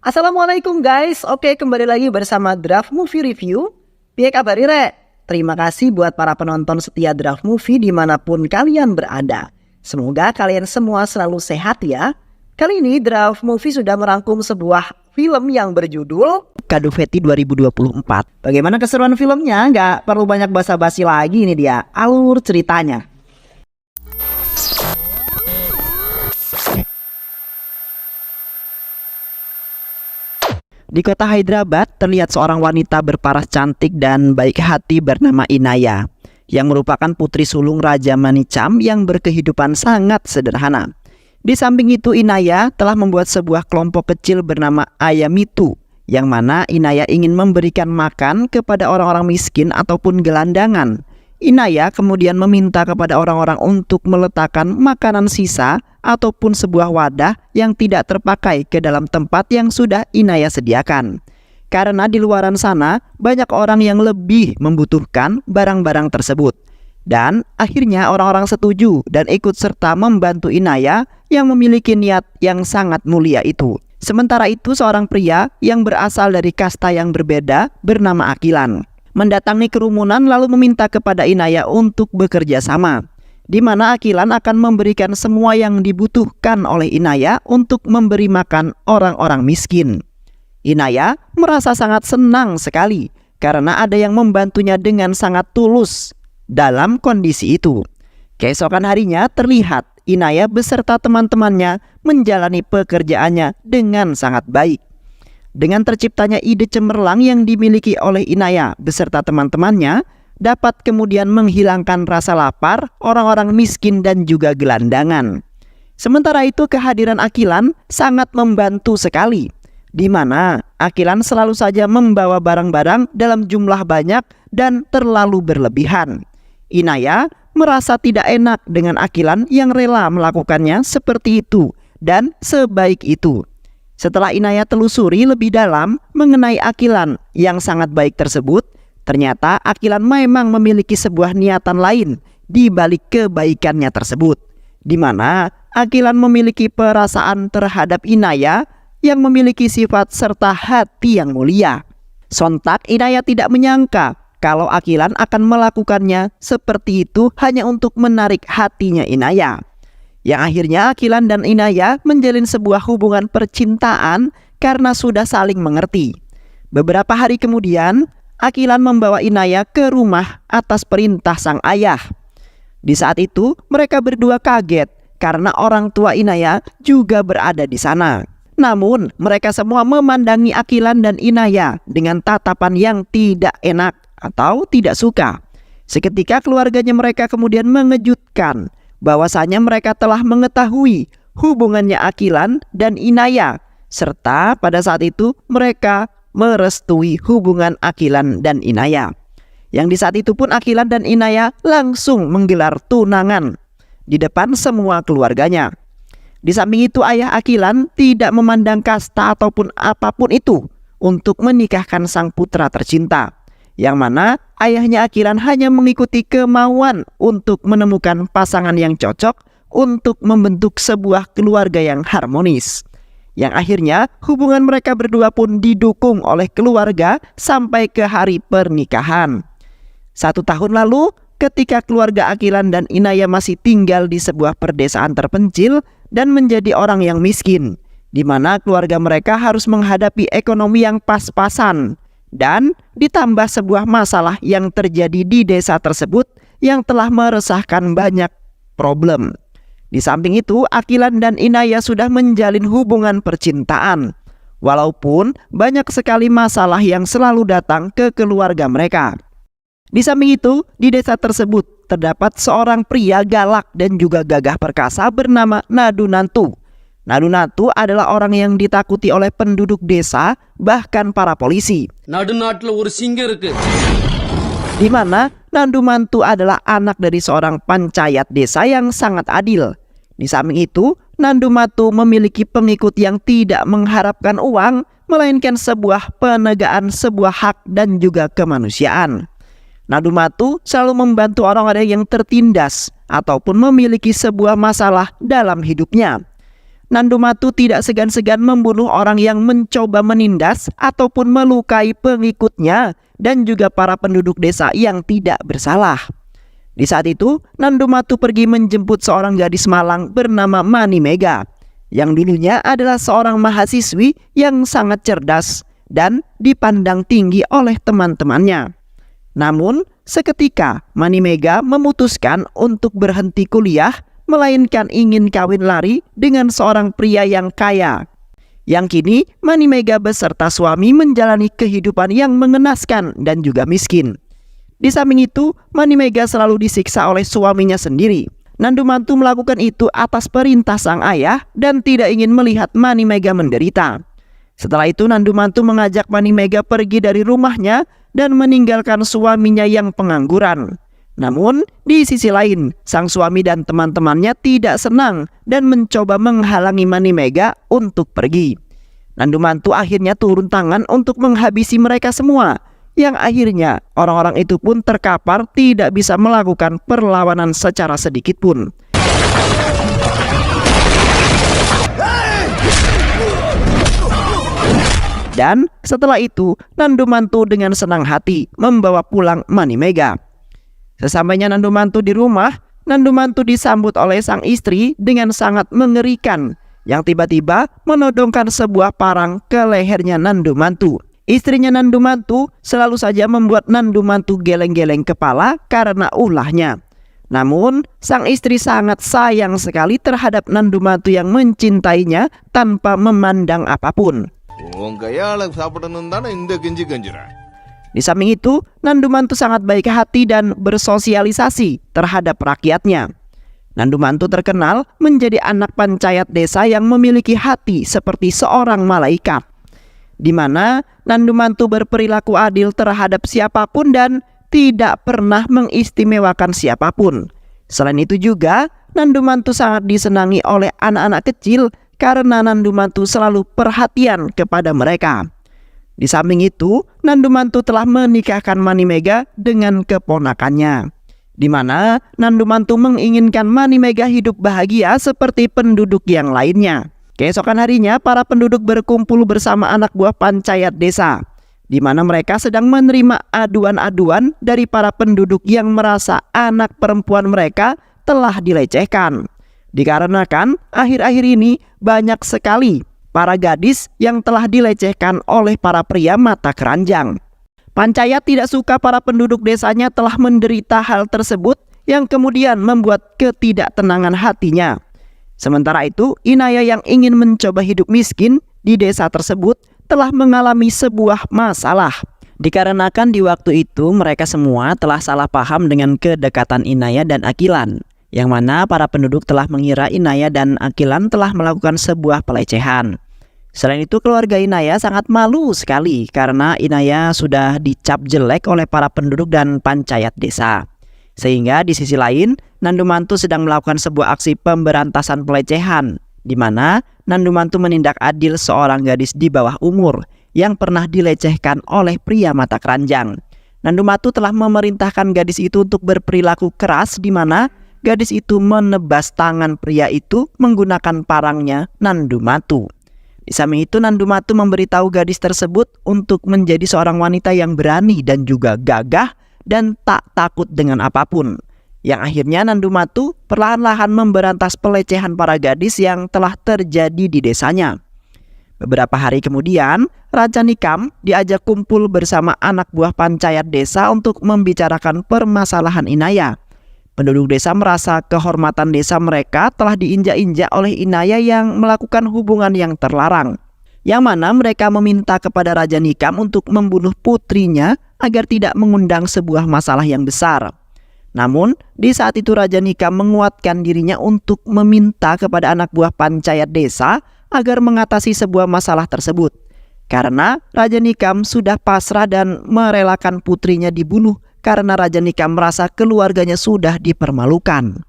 Assalamualaikum guys, oke kembali lagi bersama Draft Movie Review. Piye kabar Re? Terima kasih buat para penonton setia Draft Movie dimanapun kalian berada. Semoga kalian semua selalu sehat ya. Kali ini Draft Movie sudah merangkum sebuah film yang berjudul Kadufeti 2024. Bagaimana keseruan filmnya? Nggak perlu banyak basa-basi lagi, ini dia alur ceritanya. Di kota Hyderabad terlihat seorang wanita berparas cantik dan baik hati bernama Inaya, yang merupakan putri sulung Raja Manicam yang berkehidupan sangat sederhana. Di samping itu, Inaya telah membuat sebuah kelompok kecil bernama Ayamitu, yang mana Inaya ingin memberikan makan kepada orang-orang miskin ataupun gelandangan. Inaya kemudian meminta kepada orang-orang untuk meletakkan makanan sisa ataupun sebuah wadah yang tidak terpakai ke dalam tempat yang sudah Inaya sediakan. Karena di luaran sana banyak orang yang lebih membutuhkan barang-barang tersebut. Dan akhirnya orang-orang setuju dan ikut serta membantu Inaya yang memiliki niat yang sangat mulia itu. Sementara itu seorang pria yang berasal dari kasta yang berbeda bernama Akilan mendatangi kerumunan lalu meminta kepada Inaya untuk bekerja sama, di mana Akilan akan memberikan semua yang dibutuhkan oleh Inaya untuk memberi makan orang-orang miskin. Inaya merasa sangat senang sekali karena ada yang membantunya dengan sangat tulus dalam kondisi itu. Keesokan harinya terlihat Inaya beserta teman-temannya menjalani pekerjaannya dengan sangat baik. Dengan terciptanya ide cemerlang yang dimiliki oleh Inaya beserta teman-temannya dapat kemudian menghilangkan rasa lapar orang-orang miskin dan juga gelandangan. Sementara itu kehadiran Akilan sangat membantu sekali, di mana Akilan selalu saja membawa barang-barang dalam jumlah banyak dan terlalu berlebihan. Inaya merasa tidak enak dengan Akilan yang rela melakukannya seperti itu dan sebaik itu. Setelah Inaya telusuri lebih dalam mengenai Akilan yang sangat baik tersebut, ternyata Akilan memang memiliki sebuah niatan lain di balik kebaikannya tersebut, di mana Akilan memiliki perasaan terhadap Inaya yang memiliki sifat serta hati yang mulia. Sontak Inaya tidak menyangka kalau Akilan akan melakukannya seperti itu hanya untuk menarik hatinya Inaya. Yang akhirnya Akilan dan Inaya menjalin sebuah hubungan percintaan karena sudah saling mengerti. Beberapa hari kemudian, Akilan membawa Inaya ke rumah atas perintah sang ayah. Di saat itu, mereka berdua kaget karena orang tua Inaya juga berada di sana. Namun, mereka semua memandangi Akilan dan Inaya dengan tatapan yang tidak enak atau tidak suka. Seketika keluarganya mereka kemudian mengejutkan bahwasanya mereka telah mengetahui hubungannya Akilan dan Inaya, serta pada saat itu mereka merestui hubungan Akilan dan Inaya. Yang di saat itu pun Akilan dan Inaya langsung menggelar tunangan di depan semua keluarganya. Di samping itu ayah Akilan tidak memandang kasta ataupun apapun itu untuk menikahkan sang putra tercinta, yang mana ayahnya Akilan hanya mengikuti kemauan untuk menemukan pasangan yang cocok untuk membentuk sebuah keluarga yang harmonis. Yang akhirnya hubungan mereka berdua pun didukung oleh keluarga sampai ke hari pernikahan. 1 tahun lalu ketika keluarga Akilan dan Inaya masih tinggal di sebuah perdesaan terpencil dan menjadi orang yang miskin, di mana keluarga mereka harus menghadapi ekonomi yang pas-pasan. Dan ditambah sebuah masalah yang terjadi di desa tersebut yang telah meresahkan banyak problem. Di samping itu Akilan dan Inaya sudah menjalin hubungan percintaan, walaupun banyak sekali masalah yang selalu datang ke keluarga mereka. Di samping itu di desa tersebut terdapat seorang pria galak dan juga gagah perkasa bernama Nadunantu. Nadunantu adalah orang yang ditakuti oleh penduduk desa, bahkan para polisi. Di mana Nadunantu adalah anak dari seorang panchayat desa yang sangat adil. Di samping itu, Nadunantu memiliki pengikut yang tidak mengharapkan uang, melainkan sebuah penegaan sebuah hak dan juga kemanusiaan. Nadunantu selalu membantu orang-orang yang tertindas ataupun memiliki sebuah masalah dalam hidupnya. Nandumatu tidak segan-segan membunuh orang yang mencoba menindas ataupun melukai pengikutnya dan juga para penduduk desa yang tidak bersalah. Di saat itu, Nandumatu pergi menjemput seorang gadis malang bernama Manimega, yang dulunya adalah seorang mahasiswi yang sangat cerdas dan dipandang tinggi oleh teman-temannya. Namun, seketika Manimega memutuskan untuk berhenti kuliah, melainkan ingin kawin lari dengan seorang pria yang kaya. Yang kini Manimega beserta suami menjalani kehidupan yang mengenaskan dan juga miskin. Di samping itu, Manimega selalu disiksa oleh suaminya sendiri. Nandumatu melakukan itu atas perintah sang ayah dan tidak ingin melihat Manimega menderita. Setelah itu Nandumatu mengajak Manimega pergi dari rumahnya dan meninggalkan suaminya yang pengangguran. Namun, di sisi lain, sang suami dan teman-temannya tidak senang dan mencoba menghalangi Manimega untuk pergi. Nandumatu akhirnya turun tangan untuk menghabisi mereka semua, yang akhirnya orang-orang itu pun terkapar tidak bisa melakukan perlawanan secara sedikit pun. Dan setelah itu, Nandumatu dengan senang hati membawa pulang Manimega. Sesampainya Nandumatu di rumah, Nandumatu disambut oleh sang istri dengan sangat mengerikan, yang tiba-tiba menodongkan sebuah parang ke lehernya Nandumatu. Istrinya Nandumatu selalu saja membuat Nandumatu geleng-geleng kepala karena ulahnya. Namun, sang istri sangat sayang sekali terhadap Nandumatu yang mencintainya tanpa memandang apapun. Di samping itu, Nandumatu sangat baik hati dan bersosialisasi terhadap rakyatnya. Nandumatu terkenal menjadi anak panchayat desa yang memiliki hati seperti seorang malaikat, di mana Nandumatu berperilaku adil terhadap siapapun dan tidak pernah mengistimewakan siapapun. Selain itu juga, Nandumatu sangat disenangi oleh anak-anak kecil karena Nandumatu selalu perhatian kepada mereka. Di samping itu, Nandumatu telah menikahkan Manimega dengan keponakannya, di mana Nandumatu menginginkan Manimega hidup bahagia seperti penduduk yang lainnya. Keesokan harinya, para penduduk berkumpul bersama anak buah panchayat desa, di mana mereka sedang menerima aduan-aduan dari para penduduk yang merasa anak perempuan mereka telah dilecehkan. Dikarenakan akhir-akhir ini banyak sekali para gadis yang telah dilecehkan oleh para pria mata keranjang. Panchayat tidak suka para penduduk desanya telah menderita hal tersebut, yang kemudian membuat ketidaktenangan hatinya. Sementara itu, Inaya yang ingin mencoba hidup miskin di desa tersebut telah mengalami sebuah masalah. Dikarenakan di waktu itu mereka semua telah salah paham dengan kedekatan Inaya dan Akilan, yang mana para penduduk telah mengira Inaya dan Akilan telah melakukan sebuah pelecehan. Selain itu, keluarga Inaya sangat malu sekali karena Inaya sudah dicap jelek oleh para penduduk dan panchayat desa. Sehingga di sisi lain, Nandumatu sedang melakukan sebuah aksi pemberantasan pelecehan, di mana Nandumatu menindak adil seorang gadis di bawah umur yang pernah dilecehkan oleh pria mata keranjang. Nandumatu telah memerintahkan gadis itu untuk berperilaku keras, di mana gadis itu menebas tangan pria itu menggunakan parangnya Nandumatu. Di samping itu, Nandumatu memberitahu gadis tersebut untuk menjadi seorang wanita yang berani dan juga gagah dan tak takut dengan apapun. Yang akhirnya Nandumatu perlahan-lahan memberantas pelecehan para gadis yang telah terjadi di desanya. Beberapa hari kemudian, Raja Nikam diajak kumpul bersama anak buah panchayat desa untuk membicarakan permasalahan Inaya. Penduduk desa merasa kehormatan desa mereka telah diinjak-injak oleh Inaya yang melakukan hubungan yang terlarang, yang mana mereka meminta kepada Raja Nikam untuk membunuh putrinya agar tidak mengundang sebuah masalah yang besar. Namun, di saat itu Raja Nikam menguatkan dirinya untuk meminta kepada anak buah panchayat desa agar mengatasi sebuah masalah tersebut, karena Raja Nikam sudah pasrah dan merelakan putrinya dibunuh karena Raja Nikam merasa keluarganya sudah dipermalukan.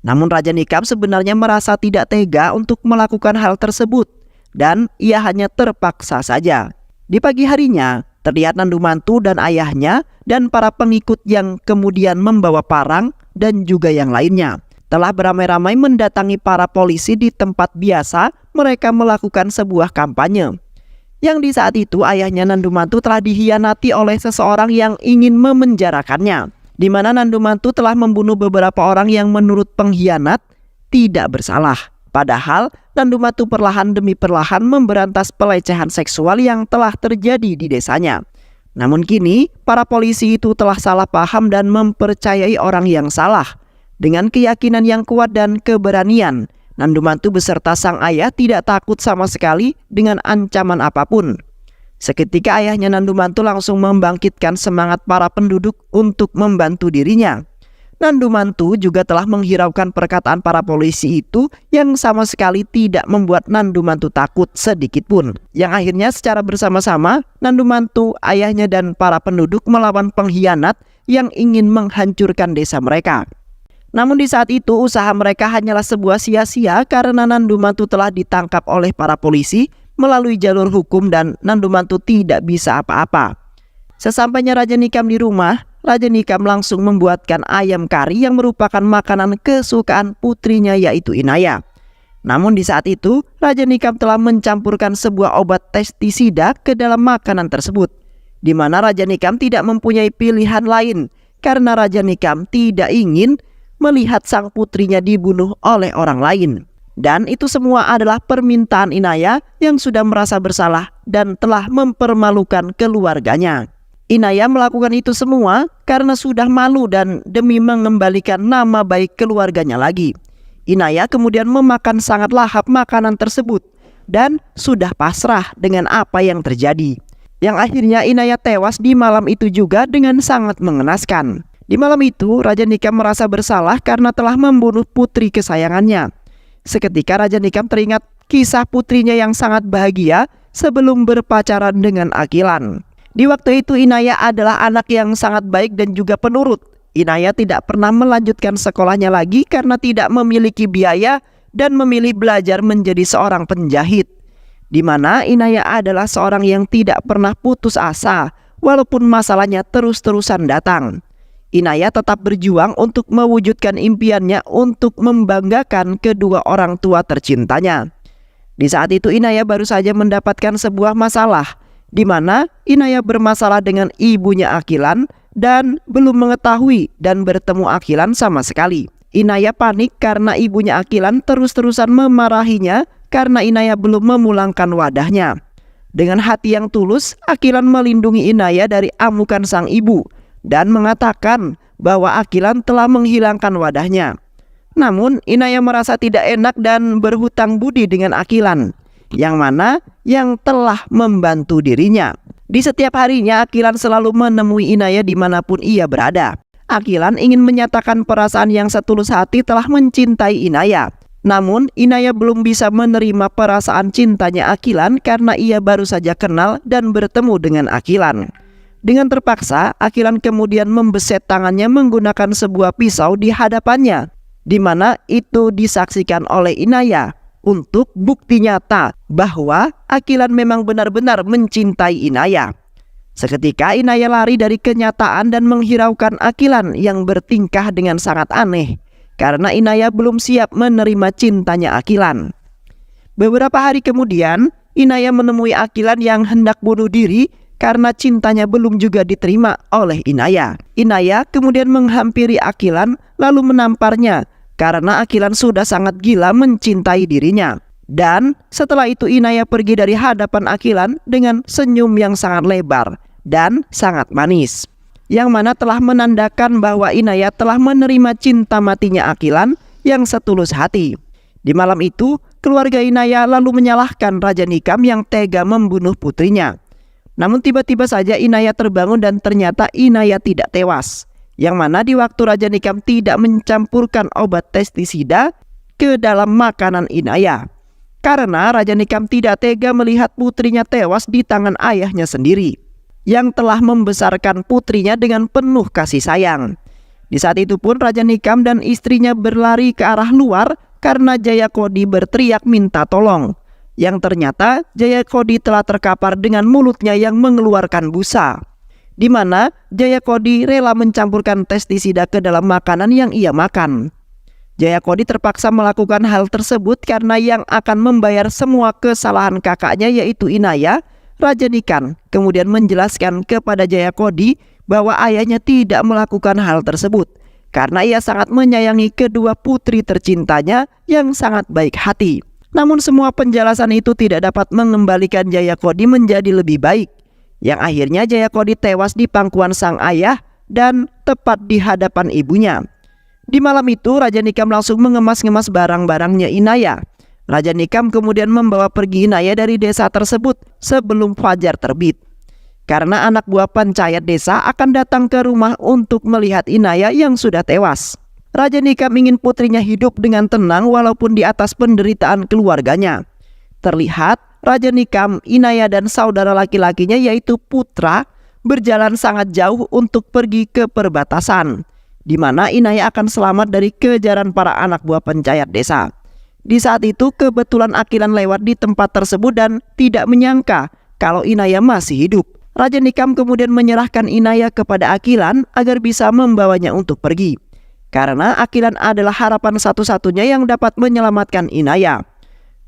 Namun Raja Nikam sebenarnya merasa tidak tega untuk melakukan hal tersebut, dan ia hanya terpaksa saja. Di pagi harinya, terlihat Nandumatu dan ayahnya dan para pengikut yang kemudian membawa parang dan juga yang lainnya. Telah beramai-ramai mendatangi para polisi di tempat biasa mereka melakukan sebuah kampanye. Yang di saat itu ayahnya Nandumantu telah dihianati oleh seseorang yang ingin memenjarakannya, di mana Nandumantu telah membunuh beberapa orang yang menurut pengkhianat tidak bersalah. Padahal Nandumantu perlahan demi perlahan memberantas pelecehan seksual yang telah terjadi di desanya. Namun kini para polisi itu telah salah paham dan mempercayai orang yang salah. Dengan keyakinan yang kuat dan keberanian, Nandumantu beserta sang ayah tidak takut sama sekali dengan ancaman apapun. Seketika ayahnya Nandumantu langsung membangkitkan semangat para penduduk untuk membantu dirinya. Nandumantu juga telah menghiraukan perkataan para polisi itu yang sama sekali tidak membuat Nandumantu takut sedikit pun. Yang akhirnya secara bersama-sama Nandumantu, ayahnya dan para penduduk melawan pengkhianat yang ingin menghancurkan desa mereka. Namun di saat itu usaha mereka hanyalah sebuah sia-sia karena Nandumantu telah ditangkap oleh para polisi melalui jalur hukum dan Nandumantu tidak bisa apa-apa. Sesampainya Raja Nikam di rumah, Raja Nikam langsung membuatkan ayam kari yang merupakan makanan kesukaan putrinya yaitu Inaya. Namun di saat itu Raja Nikam telah mencampurkan sebuah obat pestisida ke dalam makanan tersebut, di mana Raja Nikam tidak mempunyai pilihan lain karena Raja Nikam tidak ingin melihat sang putrinya dibunuh oleh orang lain. Dan itu semua adalah permintaan Inaya yang sudah merasa bersalah dan telah mempermalukan keluarganya. Inaya melakukan itu semua karena sudah malu dan demi mengembalikan nama baik keluarganya lagi. Inaya kemudian memakan sangat lahap makanan tersebut dan sudah pasrah dengan apa yang terjadi. Yang akhirnya Inaya tewas di malam itu juga dengan sangat mengenaskan. Di malam itu Raja Nikam merasa bersalah karena telah membunuh putri kesayangannya. Seketika Raja Nikam teringat kisah putrinya yang sangat bahagia sebelum berpacaran dengan Akilan. Di waktu itu Inaya adalah anak yang sangat baik dan juga penurut. Inaya tidak pernah melanjutkan sekolahnya lagi karena tidak memiliki biaya dan memilih belajar menjadi seorang penjahit. Di mana Inaya adalah seorang yang tidak pernah putus asa walaupun masalahnya terus-terusan datang. Inaya tetap berjuang untuk mewujudkan impiannya untuk membanggakan kedua orang tua tercintanya. Di saat itu Inaya baru saja mendapatkan sebuah masalah, di mana Inaya bermasalah dengan ibunya Akilan dan belum mengetahui dan bertemu Akilan sama sekali. Inaya panik karena ibunya Akilan terus-terusan memarahinya karena Inaya belum memulangkan wadahnya. Dengan hati yang tulus, Akilan melindungi Inaya dari amukan sang ibu dan mengatakan bahwa Akilan telah menghilangkan wadahnya. Namun Inaya merasa tidak enak dan berhutang budi dengan Akilan, yang telah membantu dirinya. Di setiap harinya Akilan selalu menemui Inaya dimanapun ia berada. Akilan ingin menyatakan perasaan yang setulus hati telah mencintai Inaya. Namun Inaya belum bisa menerima perasaan cintanya Akilan karena ia baru saja kenal dan bertemu dengan Akilan. Dengan terpaksa, Akilan kemudian membeset tangannya menggunakan sebuah pisau di hadapannya, di mana itu disaksikan oleh Inaya untuk bukti nyata bahwa Akilan memang benar-benar mencintai Inaya. Seketika Inaya lari dari kenyataan dan menghiraukan Akilan yang bertingkah dengan sangat aneh, karena Inaya belum siap menerima cintanya Akilan. Beberapa hari kemudian, Inaya menemui Akilan yang hendak bunuh diri karena cintanya belum juga diterima oleh Inaya. Inaya kemudian menghampiri Akilan lalu menamparnya karena Akilan sudah sangat gila mencintai dirinya. Dan setelah itu Inaya pergi dari hadapan Akilan dengan senyum yang sangat lebar dan sangat manis, yang mana telah menandakan bahwa Inaya telah menerima cinta matinya Akilan yang setulus hati. Di malam itu keluarga Inaya lalu menyalahkan Raja Nikam yang tega membunuh putrinya. Namun tiba-tiba saja Inaya terbangun dan ternyata Inaya tidak tewas, yang mana di waktu Raja Nikam tidak mencampurkan obat pestisida ke dalam makanan Inaya, karena Raja Nikam tidak tega melihat putrinya tewas di tangan ayahnya sendiri yang telah membesarkan putrinya dengan penuh kasih sayang. Di saat itu pun Raja Nikam dan istrinya berlari ke arah luar karena Jayakodi berteriak minta tolong. Yang ternyata Jayakodi telah terkapar dengan mulutnya yang mengeluarkan busa, di mana Jayakodi rela mencampurkan pestisida ke dalam makanan yang ia makan. Jayakodi terpaksa melakukan hal tersebut karena yang akan membayar semua kesalahan kakaknya yaitu Inaya, Raja Nikam, kemudian menjelaskan kepada Jayakodi bahwa ayahnya tidak melakukan hal tersebut karena ia sangat menyayangi kedua putri tercintanya yang sangat baik hati. Namun semua penjelasan itu tidak dapat mengembalikan Jayakodi menjadi lebih baik, yang akhirnya Jayakodi tewas di pangkuan sang ayah dan tepat di hadapan ibunya. Di malam itu Raja Nikam langsung mengemas-ngemas barang-barangnya Inaya. Raja Nikam kemudian membawa pergi Inaya dari desa tersebut sebelum fajar terbit. Karena anak buah pencahat desa akan datang ke rumah untuk melihat Inaya yang sudah tewas. Raja Nikam ingin putrinya hidup dengan tenang walaupun di atas penderitaan keluarganya. Terlihat Raja Nikam, Inaya dan saudara laki-lakinya yaitu Putra berjalan sangat jauh untuk pergi ke perbatasan, di mana Inaya akan selamat dari kejaran para anak buah pencahat desa. Di saat itu kebetulan Akilan lewat di tempat tersebut dan tidak menyangka kalau Inaya masih hidup. Raja Nikam kemudian menyerahkan Inaya kepada Akilan agar bisa membawanya untuk pergi. Karena Akilan adalah harapan satu-satunya yang dapat menyelamatkan Inaya.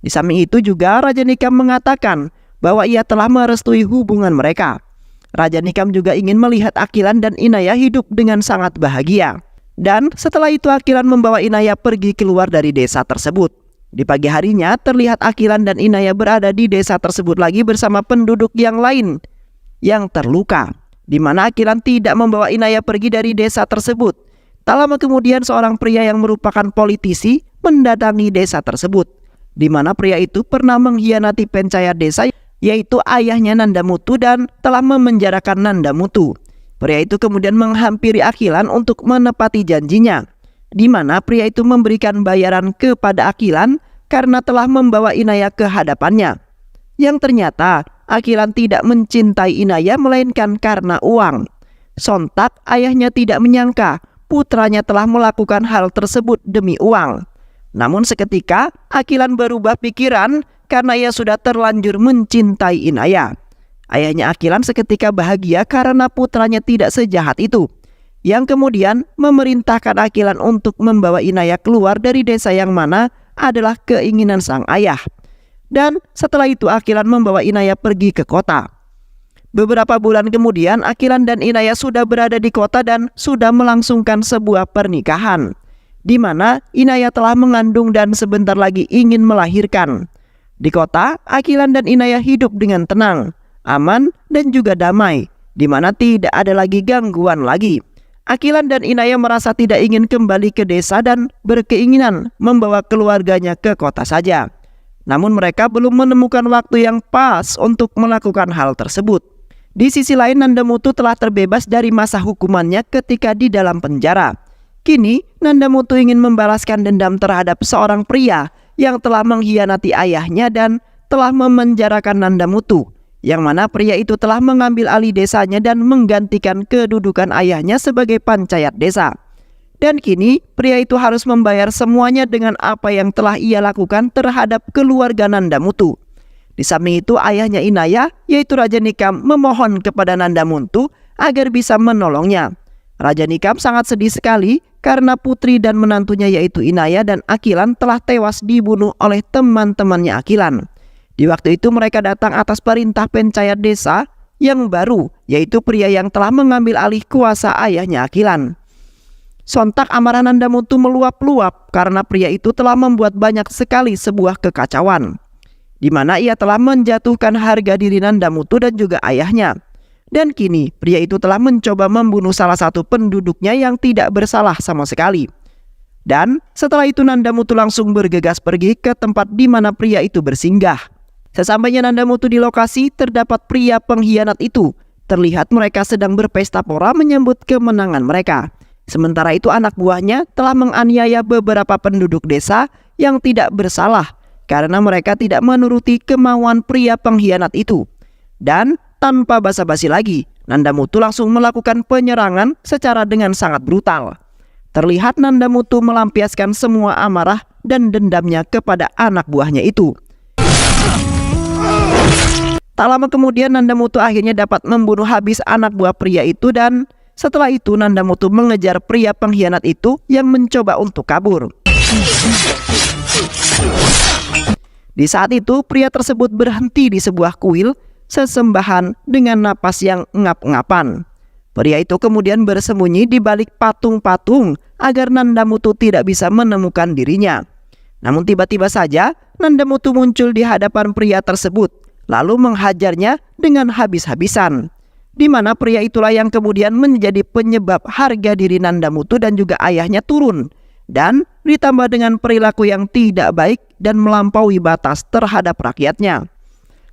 Di samping itu juga Raja Nikam mengatakan bahwa ia telah merestui hubungan mereka. Raja Nikam juga ingin melihat Akilan dan Inaya hidup dengan sangat bahagia. Dan setelah itu Akilan membawa Inaya pergi keluar dari desa tersebut. Di pagi harinya terlihat Akilan dan Inaya berada di desa tersebut lagi bersama penduduk yang lain yang terluka, di mana Akilan tidak membawa Inaya pergi dari desa tersebut. Tak lama kemudian seorang pria yang merupakan politisi mendatangi desa tersebut, di mana pria itu pernah mengkhianati pencahat desa yaitu ayahnya Nandamutu dan telah memenjarakan Nandamutu. Pria itu kemudian menghampiri Akilan untuk menepati janjinya, di mana pria itu memberikan bayaran kepada Akilan karena telah membawa Inaya ke hadapannya. Yang ternyata Akilan tidak mencintai Inaya melainkan karena uang. Sontak ayahnya tidak menyangka putranya telah melakukan hal tersebut demi uang. Namun seketika Akilan berubah pikiran karena ia sudah terlanjur mencintai Inaya. Ayahnya Akilan seketika bahagia karena putranya tidak sejahat itu, yang kemudian memerintahkan Akilan untuk membawa Inaya keluar dari desa yang mana adalah keinginan sang ayah. Dan setelah itu Akilan membawa Inaya pergi ke kota. Beberapa bulan kemudian Akilan dan Inaya sudah berada di kota dan sudah melangsungkan sebuah pernikahan, di mana Inaya telah mengandung dan sebentar lagi ingin melahirkan. Di kota, Akilan dan Inaya hidup dengan tenang, aman, dan juga damai, di mana tidak ada lagi gangguan lagi. Akilan dan Inaya merasa tidak ingin kembali ke desa dan berkeinginan membawa keluarganya ke kota saja. Namun mereka belum menemukan waktu yang pas untuk melakukan hal tersebut. Di sisi lain Nandamutu telah terbebas dari masa hukumannya ketika di dalam penjara. Kini Nandamutu ingin membalaskan dendam terhadap seorang pria yang telah mengkhianati ayahnya dan telah memenjarakan Nandamutu, yang mana pria itu telah mengambil alih desanya dan menggantikan kedudukan ayahnya sebagai pancahat desa. Dan kini pria itu harus membayar semuanya dengan apa yang telah ia lakukan terhadap keluarga Nandamutu. Di samping itu ayahnya Inaya yaitu Raja Nikam memohon kepada Nandamutu agar bisa menolongnya. Raja Nikam sangat sedih sekali karena putri dan menantunya yaitu Inaya dan Akilan telah tewas dibunuh oleh teman-temannya Akilan. Di waktu itu mereka datang atas perintah pencahat desa yang baru, yaitu pria yang telah mengambil alih kuasa ayahnya Akilan. Sontak amarah Nandamutu meluap-luap karena pria itu telah membuat banyak sekali sebuah kekacauan, di mana ia telah menjatuhkan harga diri Nandamutu dan juga ayahnya. Dan kini pria itu telah mencoba membunuh salah satu penduduknya yang tidak bersalah sama sekali. Dan setelah itu Nandamutu langsung bergegas pergi ke tempat di mana pria itu bersinggah. Sesampainya Nandamutu di lokasi, terdapat pria pengkhianat itu. Terlihat mereka sedang berpesta pora menyambut kemenangan mereka. Sementara itu anak buahnya telah menganiaya beberapa penduduk desa yang tidak bersalah karena mereka tidak menuruti kemauan pria pengkhianat itu. Dan tanpa basa-basi lagi, Nandamutu langsung melakukan penyerangan secara dengan sangat brutal. Terlihat Nandamutu melampiaskan semua amarah dan dendamnya kepada anak buahnya itu. Tak lama kemudian Nandamutu akhirnya dapat membunuh habis anak buah pria itu dan Setelah itu Nandamutu mengejar pria pengkhianat itu yang mencoba untuk kabur. Di saat itu pria tersebut berhenti di sebuah kuil sesembahan dengan napas yang ngap-ngapan. Pria itu kemudian bersembunyi di balik patung-patung agar Nandamutu tidak bisa menemukan dirinya. Namun tiba-tiba saja Nandamutu muncul di hadapan pria tersebut lalu menghajarnya dengan habis-habisan. Di mana pria itulah yang kemudian menjadi penyebab harga diri Nandamutu dan juga ayahnya turun. Dan ditambah dengan perilaku yang tidak baik dan melampaui batas terhadap rakyatnya.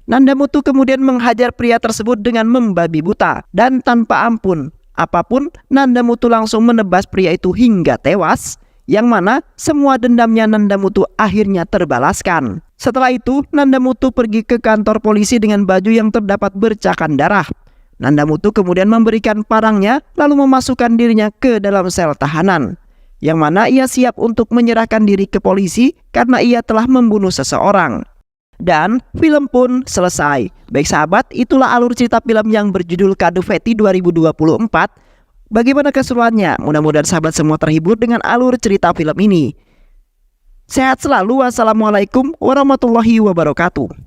Nandamutu kemudian menghajar pria tersebut dengan membabi buta. Dan tanpa ampun apapun, Nandamutu langsung menebas pria itu hingga tewas. Yang mana semua dendamnya Nandamutu akhirnya terbalaskan. Setelah itu Nandamutu pergi ke kantor polisi dengan baju yang terdapat bercakan darah. Nandamutu kemudian memberikan parangnya lalu memasukkan dirinya ke dalam sel tahanan, yang mana ia siap untuk menyerahkan diri ke polisi karena ia telah membunuh seseorang. Dan film pun selesai. Baik sahabat, itulah alur cerita film yang berjudul Kado Feti 2024. Bagaimana keseruannya? Mudah-mudahan sahabat semua terhibur dengan alur cerita film ini. Sehat selalu. Wassalamualaikum warahmatullahi wabarakatuh.